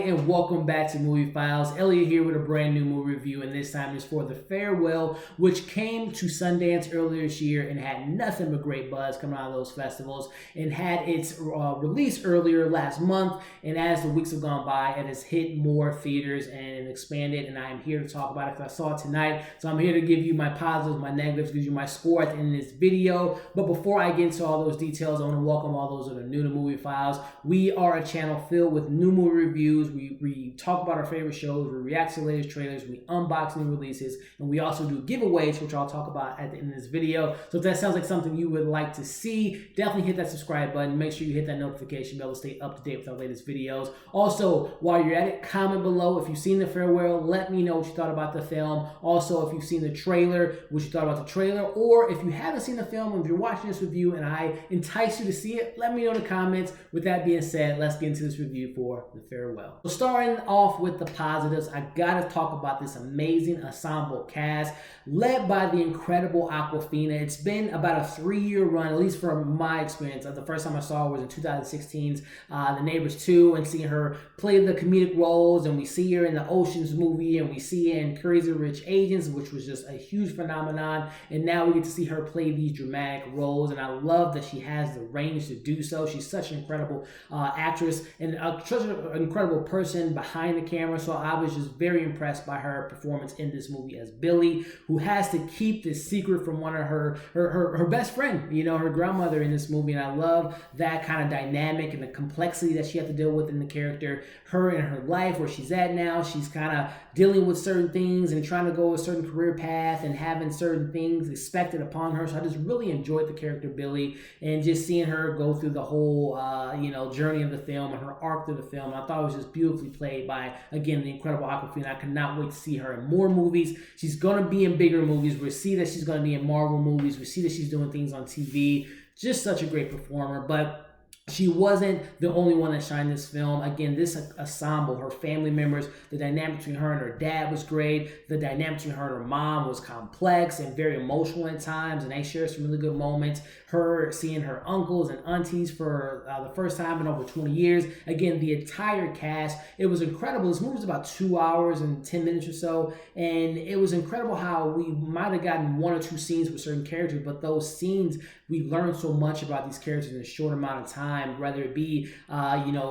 and welcome back to Movie Files. Elliot here with a brand new movie review, and this time is for The Farewell, which came to Sundance earlier this year and had nothing but great buzz coming out of those festivals, and had its release earlier last month. And as the weeks have gone by, it has hit more theaters and expanded, and I am here to talk about it because I saw it tonight. So I'm here to give you my positives, my negatives, give you my score at the end of this video. But before I get into all those details, I want to welcome all those that are new to Movie Files. We are a channel filled with new movie reviews. We talk about our favorite shows, we react to the latest trailers, we unbox new releases, and we also do giveaways, which I'll talk about at the end of this video. So if that sounds like something you would like to see, definitely hit that subscribe button. Make sure you hit that notification bell to stay up to date with our latest videos. Also, while you're at it, comment below if you've seen The Farewell. Let me know what you thought about the film. Also, if you've seen the trailer, what you thought about the trailer, or if you haven't seen the film, and if you're watching this review and I entice you to see it, let me know in the comments. With that being said, let's get into this review for The Farewell. So starting off with the positives, I gotta talk about this amazing ensemble cast led by the incredible Awkwafina. It's been about a 3-year run, at least from my experience. The first time I saw her was in 2016's The Neighbors 2, and seeing her play the comedic roles, and we see her in the Oceans movie, and we see her in Crazy Rich Asians, which was just a huge phenomenon, and now we get to see her play these dramatic roles, and I love that she has the range to do so. She's such an incredible actress and such an incredible person behind the camera, so I was just very impressed by her performance in this movie as Billy, who has to keep this secret from one of her best friend, you know, her grandmother in this movie, and I love that kind of dynamic and the complexity that she had to deal with in the character. Her in her life, where she's at now, she's kind of dealing with certain things and trying to go a certain career path and having certain things expected upon her. So I just really enjoyed the character Billy, and just seeing her go through the whole journey of the film and her arc through the film. I thought it was just beautifully played by, again, the incredible Aquafina. I cannot wait to see her in more movies. She's going to be in bigger movies. We see that she's going to be in Marvel movies. We see that she's doing things on TV. Just such a great performer. But she wasn't the only one that shined this film. Again, this ensemble, her family members, the dynamic between her and her dad was great. The dynamic between her and her mom was complex and very emotional at times, and they shared some really good moments. Her seeing her uncles and aunties for the first time in over 20 years. Again, the entire cast, it was incredible. This movie was about 2 hours and 10 minutes or so, and it was incredible how we might have gotten 1 or 2 scenes with certain characters, but those scenes, we learned so much about these characters in a short amount of time, whether it be her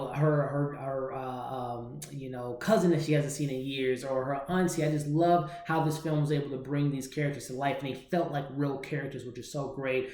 cousin that she hasn't seen in years, or her auntie. I just love how this film was able to bring these characters to life, and they felt like real characters, which is so great.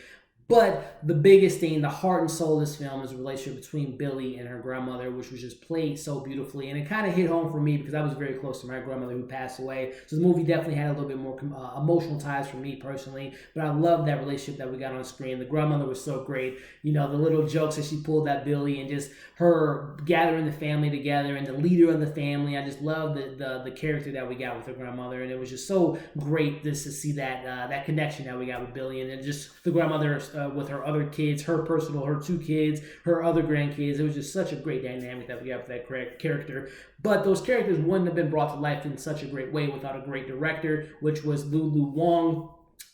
But the biggest thing, the heart and soul of this film, is the relationship between Billy and her grandmother, which was just played so beautifully. And it kind of hit home for me because I was very close to my grandmother who passed away. So the movie definitely had a little bit more emotional ties for me personally. But I love that relationship that we got on screen. The grandmother was so great. You know, the little jokes that she pulled at Billy, and just her gathering the family together and the leader of the family. I just love the character that we got with her grandmother. And it was just so great just to see that connection that we got with Billy. And then just the grandmother with her other kids, her 2 kids, her other grandkids. It was just such a great dynamic that we got for that character. But those characters wouldn't have been brought to life in such a great way without a great director, which was Lulu Wang.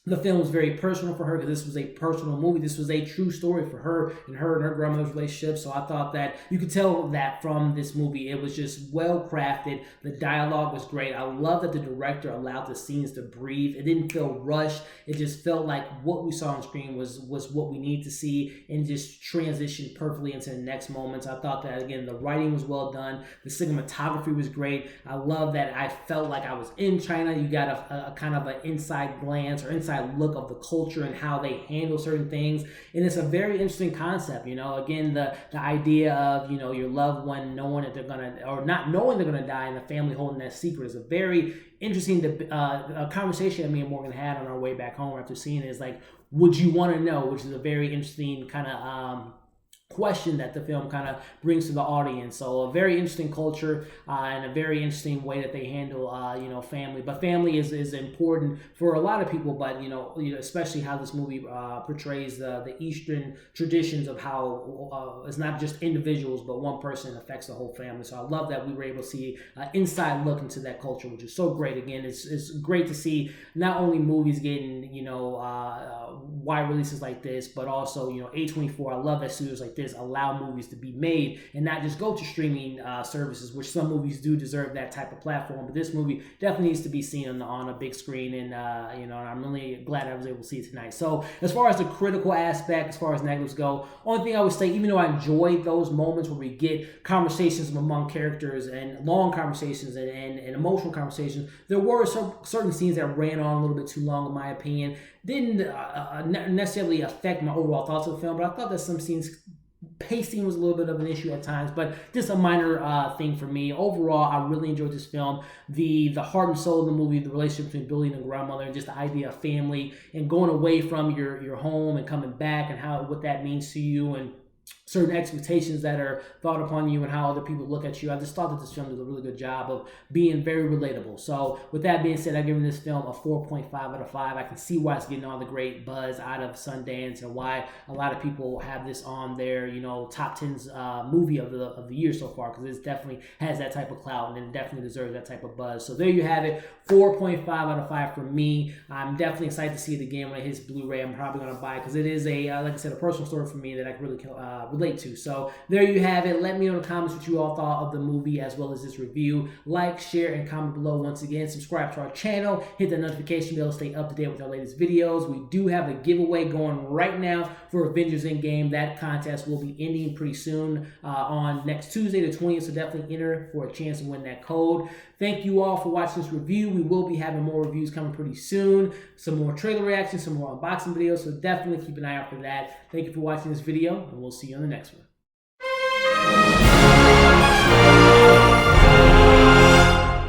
The film was very personal for her because this was a personal movie. This was a true story for her and her grandmother's relationship. So I thought that you could tell that from this movie. It was just well crafted. The dialogue was great. I love that the director allowed the scenes to breathe. It didn't feel rushed. It just felt like what we saw on screen was what we need to see, and just transitioned perfectly into the next moments. I thought that, again, the writing was well done. The cinematography was great. I love that I felt like I was in China. You got a kind of an inside glance or inside look of the culture and how they handle certain things, and it's a very interesting concept. You know, again, the idea of, you know, your loved one knowing that they're gonna, or not knowing they're gonna die, and the family holding that secret is a very interesting conversation that me and Morgan had on our way back home after seeing it. Is like, would you want to know? Which is a very interesting kind of question that the film kind of brings to the audience. So a very interesting culture and a very interesting way that they handle family. But family is important for a lot of people, but you know especially how this movie portrays the Eastern traditions of how it's not just individuals, but one person affects the whole family. So I love that we were able to see an inside look into that culture, which is so great. Again, it's great to see not only movies getting wide releases like this, but also A24. I love that studios like this, allow movies to be made and not just go to streaming services, which some movies do deserve that type of platform. But this movie definitely needs to be seen on a big screen, and I'm really glad I was able to see it tonight. So as far as the critical aspect, as far as negatives go, only thing I would say, even though I enjoyed those moments where we get conversations among characters and long conversations and emotional conversations, there were some certain scenes that ran on a little bit too long, in my opinion. Didn't necessarily affect my overall thoughts of the film, but I thought that some scenes, pacing was a little bit of an issue at times, but just a minor thing for me. Overall, I really enjoyed this film. The heart and soul of the movie, the relationship between Billy and the grandmother, and just the idea of family and going away from your home and coming back, and what that means to you, and certain expectations that are thought upon you and how other people look at you. I just thought that this film did a really good job of being very relatable. So with that being said, I've given this film a 4.5 out of 5. I can see why it's getting all the great buzz out of Sundance and why a lot of people have this on their top 10's movie of the year so far, because it definitely has that type of clout and it definitely deserves that type of buzz. So there you have it, 4.5 out of 5 for me. I'm definitely excited to see it again when it hits Blu-ray. I'm probably going to buy it because it is like I said, a personal story for me that I really relate to. So there you have it. Let me know in the comments what you all thought of the movie as well as this review. Like, share, and comment below. Once again, subscribe to our channel, hit the notification bell to stay up to date with our latest videos. We do have a giveaway going right now for Avengers Endgame. That contest will be ending pretty soon on next Tuesday the 20th, so definitely enter for a chance to win that code. Thank you all for watching this review. We will be having more reviews coming pretty soon, some more trailer reactions, some more unboxing videos, so definitely keep an eye out for that. Thank you for watching this video, and we'll see you on the next one.